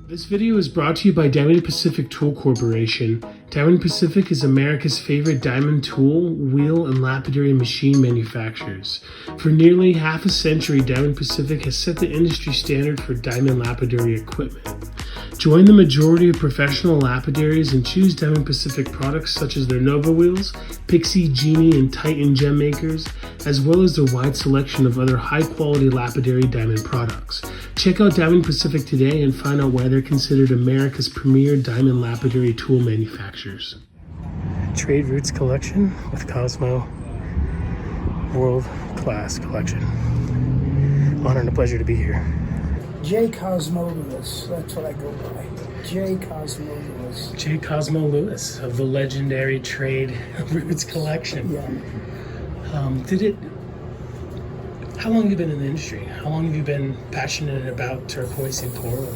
This video is brought to you by Diamond Pacific Tool Corporation. Diamond Pacific is America's favorite diamond tool, wheel, and lapidary machine manufacturers. For nearly half a century, Diamond Pacific has set the industry standard for diamond lapidary equipment. Join the majority of professional lapidaries and choose Diamond Pacific products such as their Nova wheels, Pixie, Genie, and Titan gem makers, as well as their wide selection of other high-quality lapidary diamond products. Check out Diamond Pacific today and find out why they're considered America's premier diamond lapidary tool manufacturers. Trade Roots Collection with Cosmo, world-class collection. Honor and a pleasure to be here. J. Cosmo Lewis, that's what I go by. J. Cosmo Lewis. J. Cosmo Lewis of the legendary Trade Roots Collection. Yeah. How long have you been in the industry? How long have you been passionate about turquoise and coral?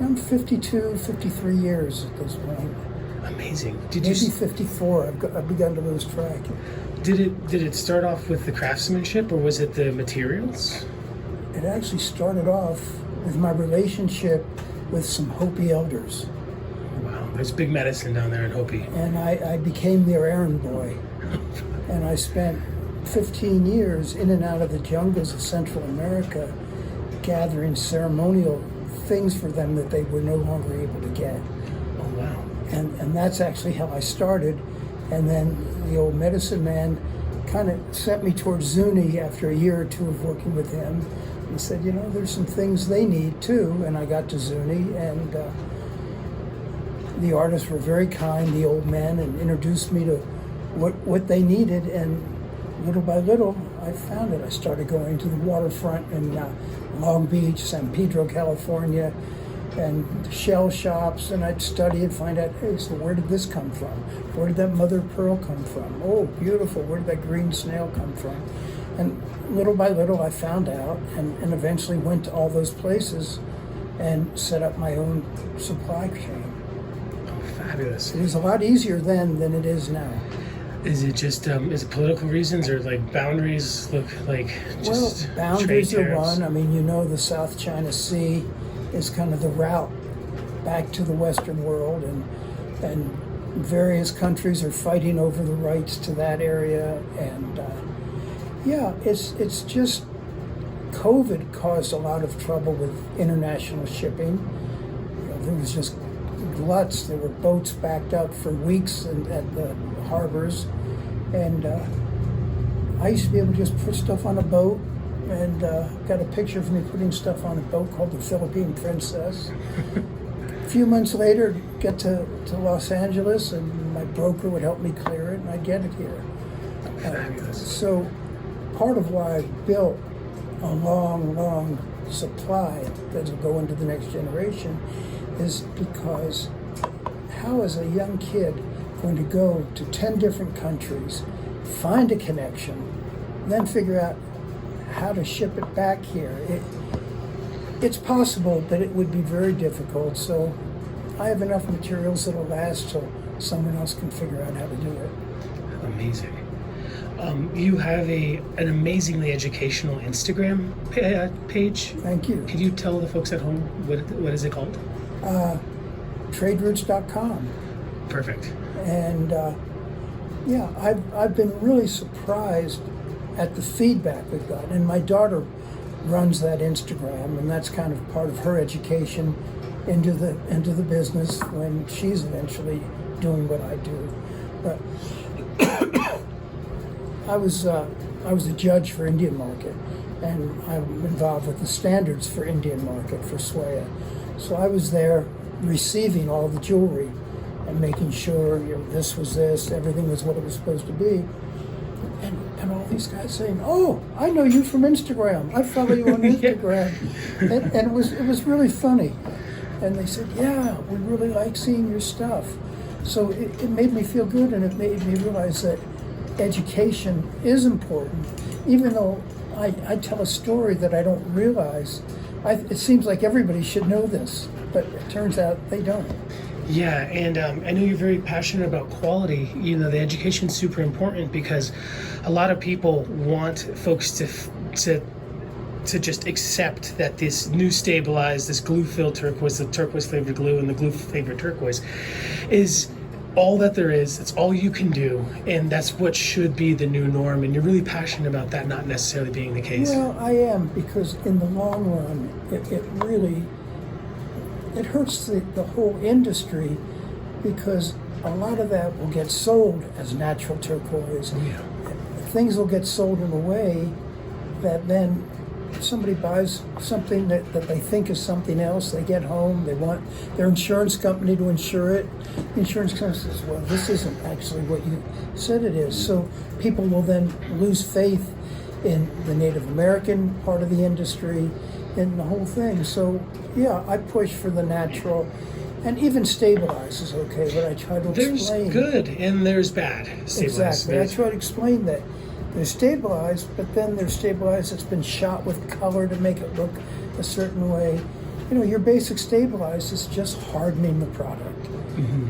Around 52, 53 years at this point. Amazing. Maybe 54. I've begun to lose track. Did it start off with the craftsmanship, or was it the materials? It actually started off with my relationship with some Hopi elders. Wow, there's big medicine down there in Hopi. And I became their errand boy. And I spent 15 years in and out of the jungles of Central America gathering ceremonial things for them that they were no longer able to get. Oh, wow. And that's actually how I started. And then the old medicine man kind of sent me towards Zuni after a year or two of working with him. He said, you know, there's some things they need too. And I got to Zuni, and the artists were very kind, the old men, and introduced me to what they needed. And little by little, I found it. I started going to the waterfront in Long Beach, San Pedro, California, and shell shops, and I'd study and find out, hey, so where did this come from? Where did that mother of pearl come from? Oh, beautiful, where did that green snail come from? And little by little I found out, and eventually went to all those places and set up my own supply chain. Oh, fabulous. It was a lot easier then than it is now. Is it just, is it political reasons, or like boundaries look like just well, boundaries trade are tariffs? one. I mean, you know, the South China Sea is kind of the route back to the Western world, and various countries are fighting over the rights to that area. And yeah, it's just COVID caused a lot of trouble with international shipping. You know, there was just gluts. There were boats backed up for weeks at the harbors, and I used to be able to just put stuff on a boat, and got a picture of me putting stuff on a boat called the Philippine Princess. A few months later, get to Los Angeles, and my broker would help me clear it, and I'd get it here. So part of why I built a long supply that will go into the next generation is because how is a young kid going to go to 10 different countries, find a connection, then figure out how to ship it back here? It's possible, but it would be very difficult. So I have enough materials that'll last till someone else can figure out how to do it. Amazing. You have an amazingly educational Instagram page. Thank you. Could you tell the folks at home what is it called? TradeRoots.com. Perfect. And yeah, I've been really surprised at the feedback we've gotten. And my daughter runs that Instagram, and that's kind of part of her education into the business when she's eventually doing what I do. But I was a judge for Indian market, and I'm involved with the standards for Indian market for Swaya. So I was there receiving all the jewelry and making sure this was this, everything was what it was supposed to be. And all these guys saying, "Oh, I know you from Instagram. I follow you on Instagram," and it was really funny. And they said, "Yeah, we really like seeing your stuff." So it made me feel good, and it made me realize that education is important. Even though I tell a story that I don't realize, it seems like everybody should know this, but it turns out they don't. Yeah, and I know you're very passionate about quality. You know, the education's super important because a lot of people want folks to just accept that this new stabilized, this glue-filled turquoise, the turquoise flavored glue and the glue flavored turquoise is all that there is. It's all you can do, and that's what should be the new norm. And you're really passionate about that not necessarily being the case. Well, I am, because in the long run, it really hurts the whole industry, because a lot of that will get sold as natural turquoise. Oh, yeah. Things will get sold in a way that then somebody buys something that they think is something else. They get home, they want their insurance company to insure it. The insurance company says, "Well, this isn't actually what you said it is." So people will then lose faith in the Native American part of the industry and the whole thing. So yeah, I push for the natural, and even stabilized is okay, but I try to explain. There's good and there's bad stabilized. Exactly. I try to explain that they're stabilized, but then they're stabilized that's been shot with color to make it look a certain way. You know, your basic stabilized is just hardening the product,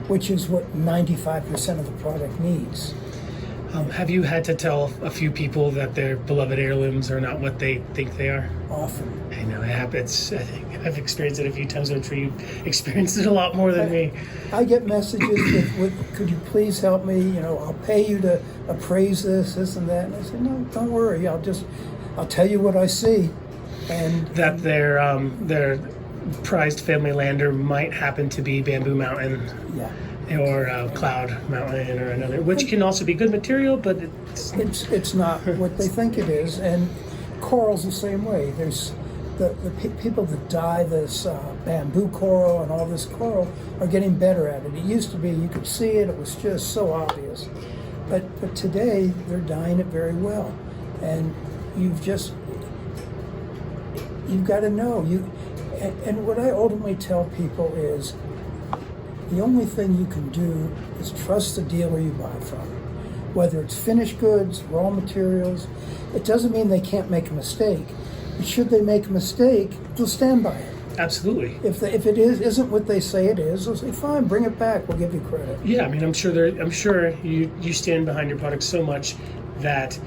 which is what 95% of the product needs. Have you had to tell a few people that their beloved heirlooms are not what they think they are? Often. I know it happens. I think I've experienced it a few times. I'm sure you've experienced it a lot more than me. I get messages with, "Could you please help me? You know, I'll pay you to appraise this and that." And I said, "No, don't worry. I'll tell you what I see." And That their prized family lander might happen to be Bamboo Mountain yeah. or Cloud Mountain or another, which can also be good material, but It's not what they think it is, and coral's the same way. There's the people that dye this bamboo coral and all this coral are getting better at it. It used to be you could see it; it was just so obvious. But today they're dyeing it very well, and you've got to know And what I ultimately tell people is, the only thing you can do is trust the dealer you buy from. Whether it's finished goods, raw materials, it doesn't mean they can't make a mistake. But should they make a mistake, they'll stand by it. absolutely. If it isn't what they say it is, they'll say, "Fine, bring it back. We'll give you credit." Yeah, I mean, I'm sure you stand behind your product so much that,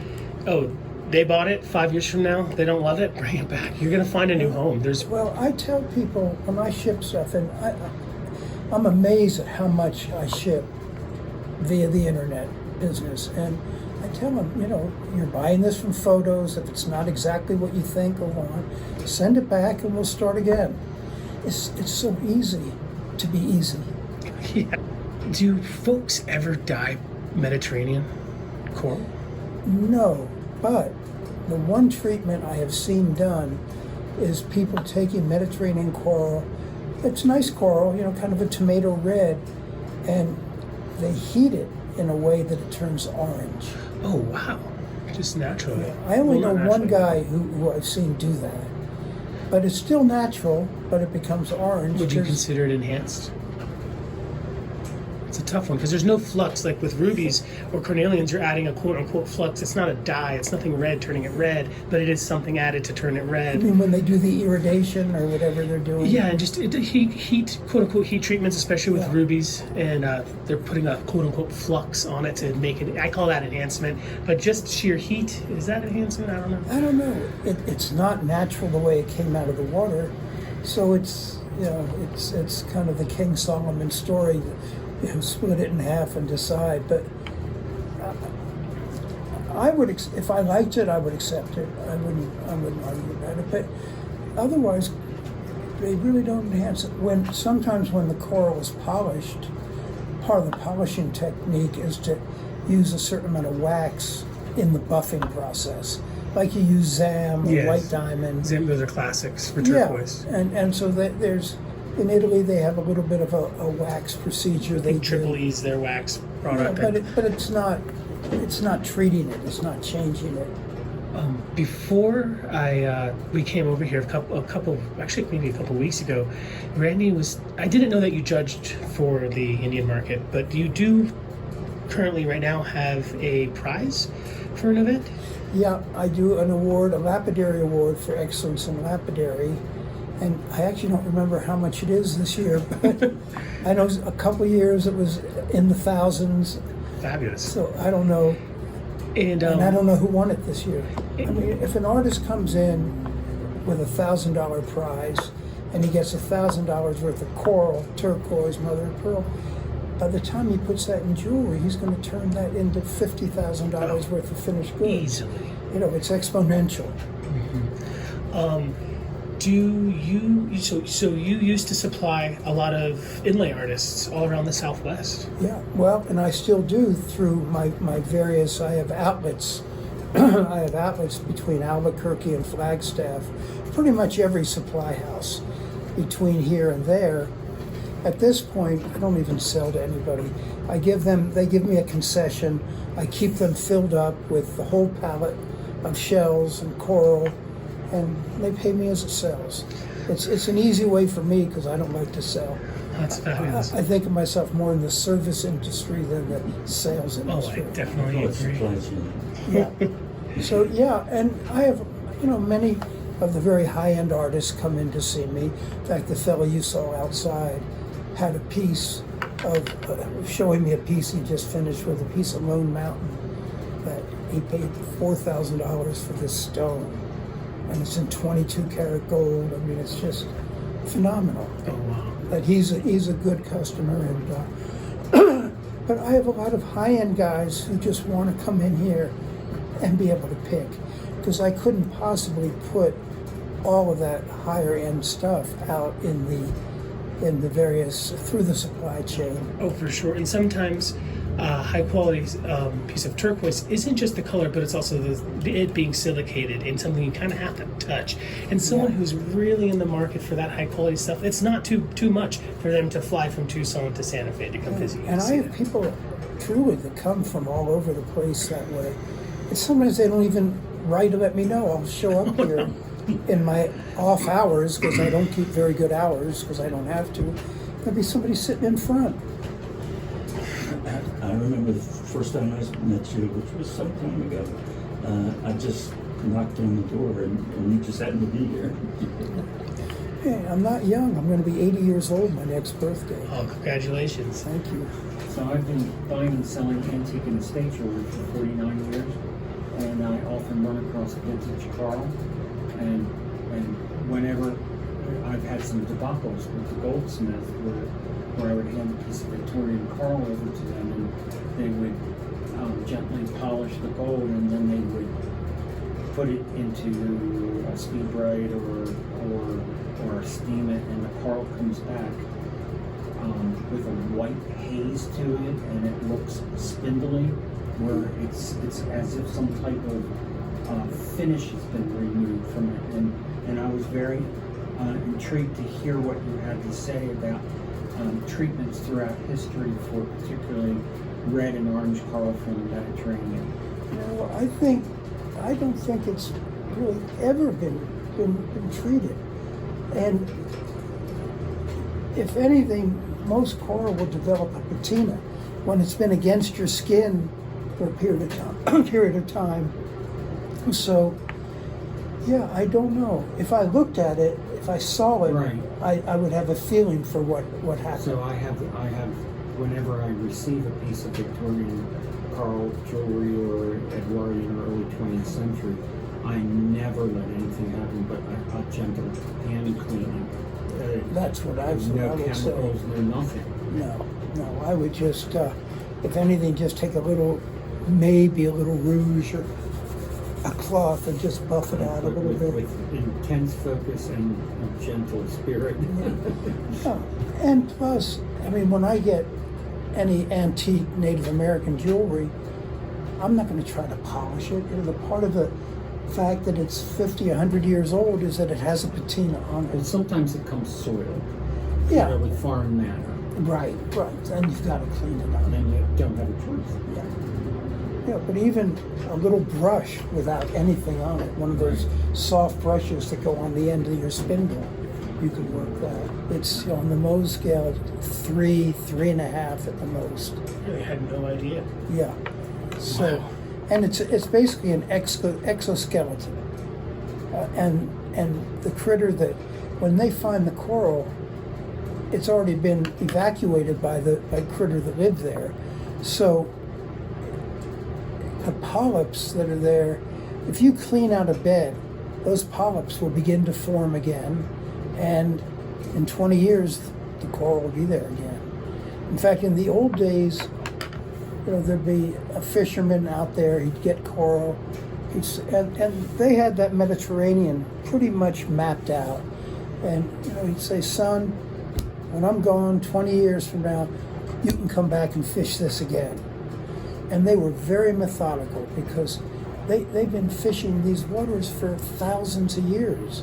oh, they bought it 5 years from now, they don't love it, bring it back. You're going to find a new home. Well, I tell people when I ship stuff, and I'm amazed at how much I ship via the internet business. And I tell them, you're buying this from photos. If it's not exactly what you think or want, send it back and we'll start again. It's so easy to be easy. Yeah. Do folks ever dye Mediterranean coral? No, but the one treatment I have seen done is people taking Mediterranean coral. It's nice coral, kind of a tomato red, and they heat it in a way that it turns orange. Oh, wow. Just naturally. Yeah, I only know Well, not one naturally. guy who I've seen do that. But it's still natural, but it becomes orange. Would you There's- consider it enhanced? It's a tough one because there's no flux like with rubies or cornelians. You're adding a quote-unquote flux. It's not a dye. It's nothing red turning it red, but it is something added to turn it I red. mean, when they do the iridation or whatever they're doing. Yeah, and just heat quote-unquote heat treatments, especially with Yeah. rubies, and they're putting a quote-unquote flux on it to make it. I call that enhancement, but just sheer heat, is that enhancement? I don't know. I don't know. It's not natural the way it came out of the water, so it's it's kind of the King Solomon story. Split it in half and decide. But I would, if I liked it, I would accept it. I wouldn't argue about it. But otherwise, they really don't enhance it. Sometimes when the coral is polished, part of the polishing technique is to use a certain amount of wax in the buffing process, like you use Zam or Yes. white diamond. Those are classics for turquoise. Yeah, and so there's in Italy they have a little bit of a wax procedure. I They think Triple do. E's their wax Yeah, product. but it's not treating it. It's not changing it. Before we came over here actually maybe a couple weeks ago, Randy I didn't know that you judged for the Indian market, but you do currently right now have a prize for an event? Yeah, I do an award, a Lapidary award for excellence in lapidary, and I actually don't remember how much it is this year, but I know a couple of years it was in the thousands. Fabulous. So I don't know. And I don't know who won it this year. I mean, if an artist comes in with $1,000 prize and he gets $1,000 worth of coral, turquoise, mother of pearl, by the time he puts that in jewelry, he's going to turn that into $50,000 worth of finished goods. easily. It's exponential. Do you so you used to supply a lot of inlay artists all around the Southwest? Yeah, well, and I still do through my various, I have outlets. I have outlets between Albuquerque and Flagstaff, pretty much every supply house between here and there. At this point, I don't even sell to anybody. They give me a concession. I keep them filled up with the whole palette of shells and coral, and they pay me as it sells. It's an easy way for me because I don't like to sell. That's fabulous. I think of myself more in the service industry than the sales Oh, I industry. definitely agree. Yeah. So yeah, and I have many of the very high-end artists come in to see me. In fact, the fellow you saw outside had a piece of showing me a piece he just finished with, a piece of Lone Mountain that he paid $4,000 for this stone, and it's in 22 karat gold. I mean, it's just phenomenal. Oh wow. That he's a good customer, and but I have a lot of high-end guys who just want to come in here and be able to pick, because I couldn't possibly put all of that higher end stuff out in the various through the supply chain. Oh, for sure. And sometimes high quality piece of turquoise isn't just the color, but it's also it being silicated and something you kind of have to touch. And someone who's really in the market for that high quality stuff, it's not too much for them to fly from Tucson to Santa Fe to come visit you. And I have people truly that come from all over the place that way. And sometimes they don't even write to let me know. I'll show up here in my off hours, because I don't keep very good hours because I don't have to. There'll be somebody sitting in front. I remember the first time I met you, which was some time ago. I just knocked on the door and you just happened to be here. Hey, I'm not young. I'm going to be 80 years old my next birthday. Oh, congratulations. Thank you. So I've been buying and selling antique and estate jewelry for 49 years, and I often run across vintage Carl, and whenever I've had some debacles with the goldsmith where I would hand a piece of Victorian Carl over to them, and they would gently polish the gold, and then they would put it into a speed bright or steam it, and the Carl comes back with a white haze to it, and it looks spindly, where it's as if some type of finish has been removed from it. And I was very intrigued to hear what you had to say about treatments throughout history for particularly red and orange coral from the Mediterranean. Well, I don't think it's really ever been treated, and if anything, most coral will develop a patina when it's been against your skin for a period of time. So, yeah, I don't know. If I looked at it, if I saw it, Right. I would have a feeling for what happened. So I have, whenever I receive a piece of Victorian coral jewelry or Edwardian or early 20th century, I never let anything happen but a gentle hand cleaning. That's what I No would chemicals, say. no nothing. No, I would just, if anything, just take maybe a little rouge or a cloth and just buff it out a little bit. With intense focus and a gentle spirit. Oh, and plus, I mean, when I get any antique Native American jewelry, I'm not going to try to polish it. The part of the fact that it's 50, 100 years old is that it has a patina on Well, it. sometimes it comes soiled. Yeah. With foreign matter. Right, and you've got to clean it up. And then you don't have a choice. Yeah, but even a little brush without anything on it, one of those soft brushes that go on the end of your spindle, you can work that. It's on the Mohs scale, 3.5 at the most. I really had no idea. Yeah. So, Wow. and it's basically an exoskeleton, and the critter that when they find the coral, it's already been evacuated by the critter that lived there. So the polyps that are there, if you clean out a bed, those polyps will begin to form again, and in 20 years, the coral will be there again. In fact, in the old days, there'd be a fisherman out there, he'd get coral, and they had that Mediterranean pretty much mapped out. And he'd say, son, when I'm gone 20 years from now, you can come back and fish this again. And they were very methodical because they've been fishing these waters for thousands of years.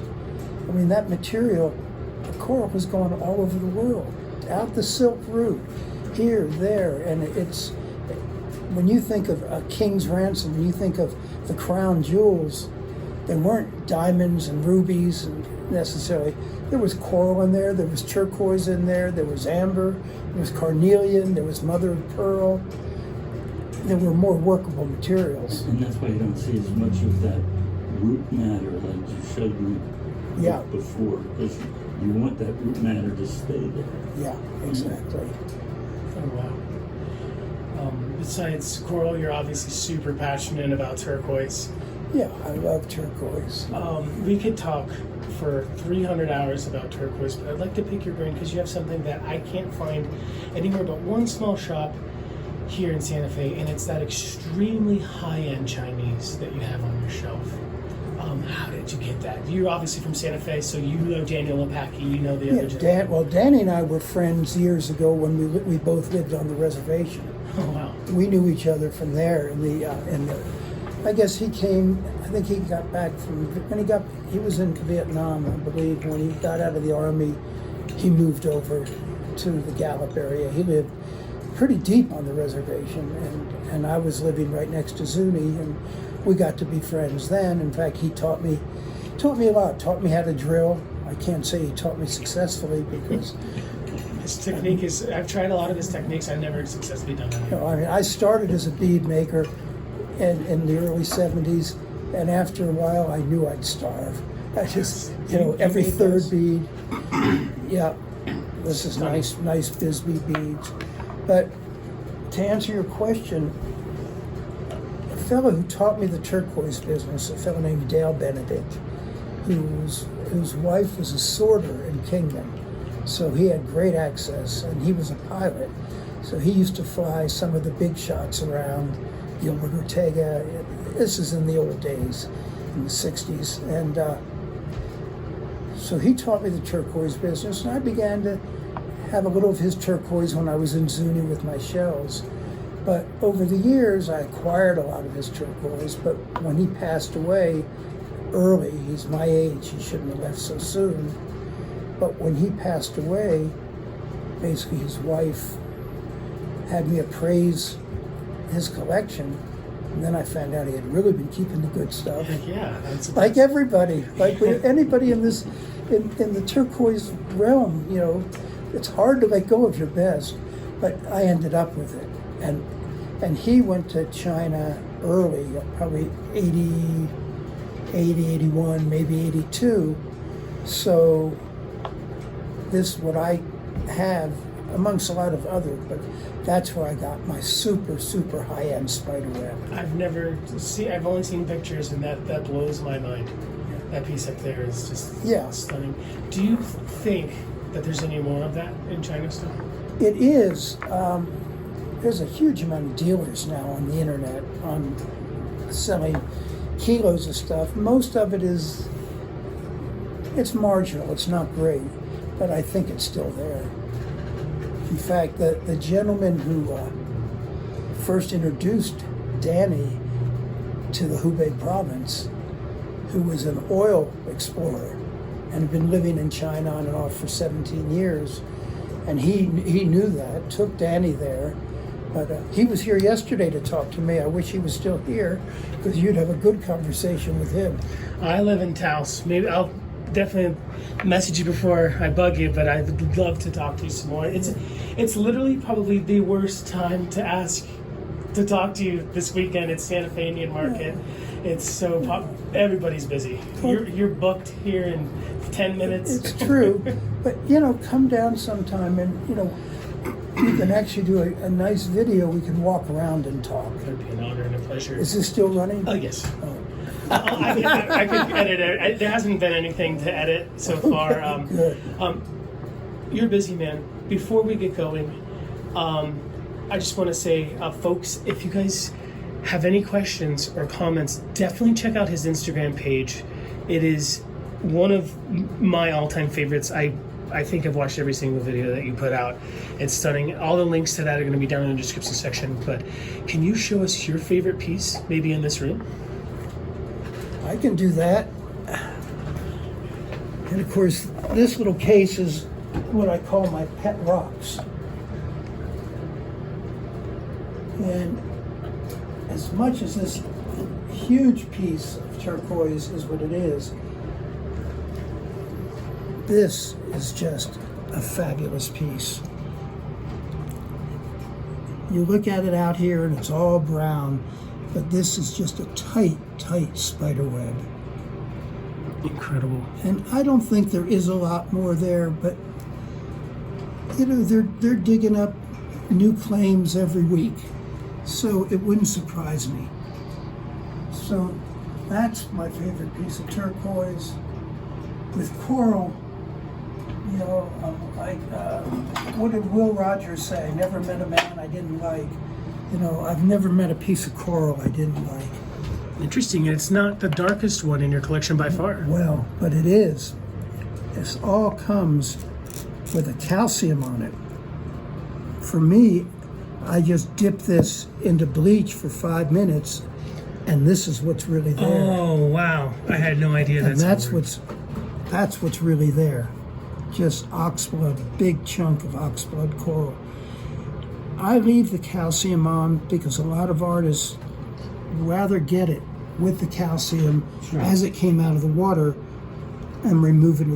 I mean, that material, the coral was going all over the world, out the Silk Route, here, there, and it's, when you think of a king's ransom, when you think of the crown jewels, there weren't diamonds and rubies necessarily. There was coral in there was turquoise in there was amber, there was carnelian, there was mother of pearl. There were more workable materials. And that's why you don't see as much of that root matter like you showed me before, because you want that root matter to stay there. Yeah, exactly. Oh, wow. Besides coral, you're obviously super passionate about turquoise. Yeah, I love turquoise. We could talk for 300 hours about turquoise, but I'd like to pick your brain because you have something that I can't find anywhere but one small shop here in Santa Fe, and it's that extremely high-end Chinese that you have on your shelf. How did you get that? You're obviously from Santa Fe, so you know Daniel Lepaki, you know the other gentleman. Danny and I were friends years ago when we both lived on the reservation. Oh, wow. We knew each other from there. I guess he came. I think he got back from when he was in Vietnam, I believe. When he got out of the army, he moved over to the Gallup area. He lived pretty deep on the reservation, and I was living right next to Zuni, and we got to be friends then. In fact, he taught me a lot. Taught me how to drill. I can't say he taught me successfully because his technique is. I've tried a lot of his techniques. I've never successfully done that. I started as a bead maker in the early 70s, and after a while, I knew I'd starve. I just, every third bead. Yeah, this is nice Bisbee beads. But to answer your question, a fellow who taught me the turquoise business, a fellow named Dale Benedict, whose wife was a sorter in Kingman. So he had great access, and he was a pilot. So he used to fly some of the big shots around, Gilbert Ortega. This is in the old days, in the 60s. And so he taught me the turquoise business, and I began to have a little of his turquoise when I was in Zuni with my shells. But over the years, I acquired a lot of his turquoise, but when he passed away early, he's my age, he shouldn't have left so soon, but when he passed away, basically his wife had me appraise his collection, and then I found out he had really been keeping the good stuff. Yeah, that's like everybody, anybody in this, in the turquoise realm, it's hard to let go of your best, but I ended up with it. And he went to China early, probably 80, 81, maybe 82. So this, what I have, amongst a lot of others, but that's where I got my super, super high-end spider web. I've only seen pictures, and that blows my mind. That piece up there is just stunning. Do you think that there's any more of that in China still? It is. There's a huge amount of dealers now on the internet on selling kilos of stuff. Most of it it's marginal. It's not great, but I think it's still there. In fact, the gentleman who first introduced Danny to the Hubei province, who was an oil explorer and had been living in China on and off for 17 years, and he knew that, took Danny there. But he was here yesterday to talk to me. I wish he was still here, because you'd have a good conversation with him. I live in Taos. Maybe I'll definitely message you before I bug you, but I would love to talk to you some more. It's literally probably the worst time to ask to talk to you this weekend. It's Santa Fe Indian Market. It's so everybody's busy. You're booked here in 10 minutes. It's true, but come down sometime, and you can actually do a nice video. We can walk around and talk. It'd be an honor and a pleasure. Is this still running? Oh, yes. Oh. I could edit it. There hasn't been anything to edit so far. Good. You're a busy man. Before we get going, I just want to say, folks, if you guys have any questions or comments, definitely check out his Instagram page. It is one of my all-time favorites. I think I've watched every single video that you put out. It's stunning. All the links to that are going to be down in the description section. But can you show us your favorite piece, maybe in this room? I can do that. And of course, this little case is what I call my pet rocks. And as much as this huge piece of turquoise is what it is, this is just a fabulous piece. You look at it out here and it's all brown, but this is just a tight, tight spider web. Incredible. And I don't think there is a lot more there, but they're digging up new claims every week, so it wouldn't surprise me. So that's my favorite piece of turquoise. With coral, what did Will Rogers say? Never met a man I didn't like. I've never met a piece of coral I didn't like. Interesting. It's not the darkest one in your collection by far. Well, but it is. This all comes with a calcium on it. For me, I just dip this into bleach for 5 minutes, and this is what's really there. Oh, wow. I had no idea that's what's really there. Just oxblood, a big chunk of oxblood coral. I leave the calcium on because a lot of artists rather get it with the calcium as it came out of the water and remove it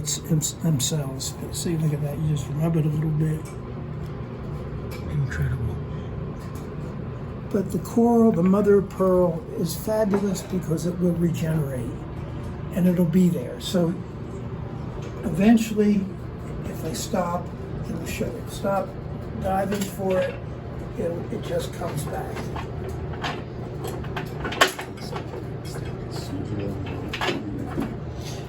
themselves. See, look at that. You just rub it a little bit. Incredible. But the coral, the mother of pearl, is fabulous because it will regenerate and it'll be there. So eventually, if I stop, it'll show it. Stop diving for it, it just comes back.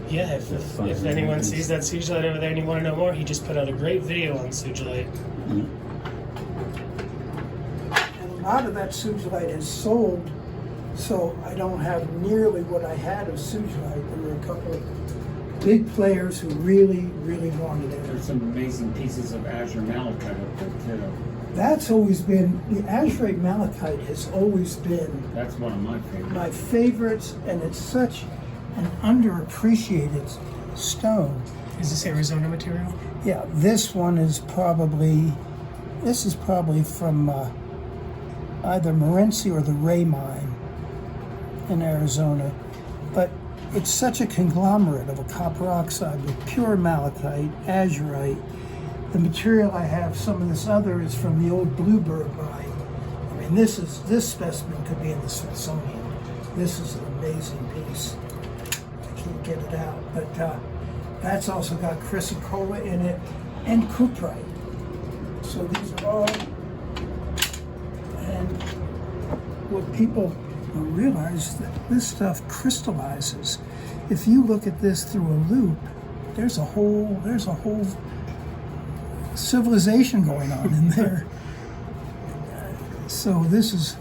Yeah, if anyone sees that sugilite over there and you want to know more, he just put out a great video on sugilite. And a lot of that sugilite is sold, so I don't have nearly what I had of sugilite. There were a couple of big players who really, really wanted it. There's some amazing pieces of azure malachite up there too. That's always been, the azurite malachite has always been That's one of my favorites. my favorites, and it's such an underappreciated stone. Is this Arizona material? Yeah, this is probably from either Morenci or the Ray Mine in Arizona. But it's such a conglomerate of a copper oxide with pure malachite, azurite, the material I have, some of this other is from the old Bluebird line. I mean, this specimen could be in the Smithsonian. This is an amazing piece. I can't get it out, but that's also got chrysocolla in it and cuprite. So these are all, and what people don't realize that this stuff crystallizes. If you look at this through a loop, there's a whole civilization going on in there. So this is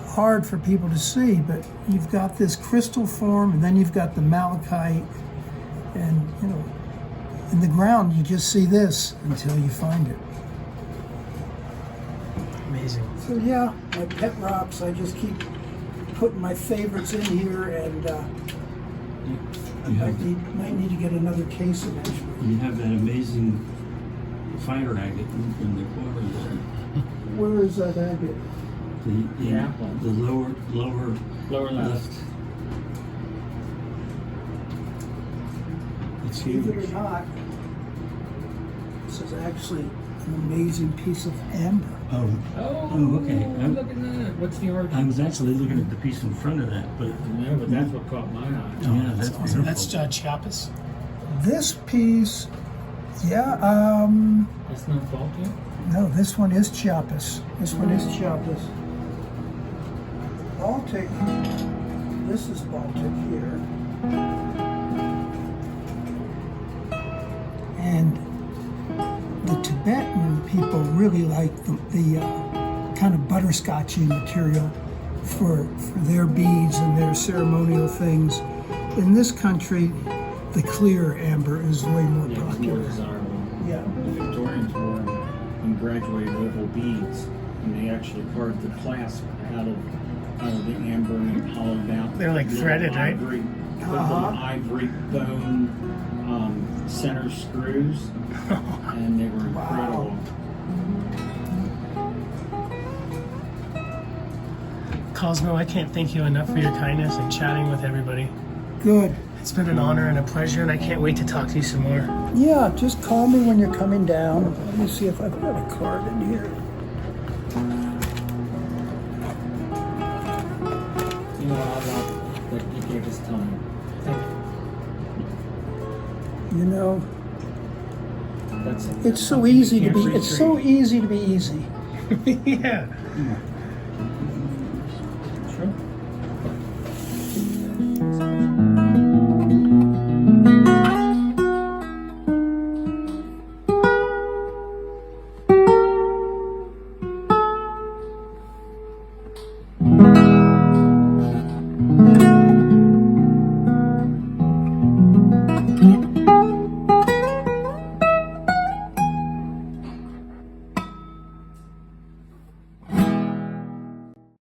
hard for people to see, but you've got this crystal form, and then you've got the malachite, and you know, in the ground you just see this until you find it. Amazing. So yeah, my pet rocks, I just keep putting my favorites in here, and I might need to get another case eventually. You have that amazing fire agate in the corner there. Where is that agate? The lower left. It's Believe it huge. or not, this is actually an amazing piece of amber. Oh, okay. Look at that. What's the origin? I was actually looking at the piece in front of that, but No, but that's what caught my eye. yeah, that's Awesome. beautiful. That's Chiapas. This piece, yeah, That's not faulty? no, this one is Chiapas. This one is Chiapas. Baltic, this is Baltic here. And the Tibetan people really like the kind of butterscotchy material for their beads and their ceremonial things. In this country, the clear amber is way more Yeah, it's more popular. desirable. Yeah. The Victorians wore and graduated oval beads, and they actually carved the clasp out of the amber and hollowed out. They're like little threaded, right? ivory, Uh-huh. ivory bone center screws, and they were incredible. Cosmo, I can't thank you enough for your kindness and chatting with everybody. Good. It's been an honor and a pleasure, and I can't wait to talk to you some more. Yeah, just call me when you're coming down. Let me see if I've got a card in here. You know, I love that you gave us time. Thank you. You know, That's it's so easy to Can't be. It's so retreat. easy to be easy. Yeah. Yeah.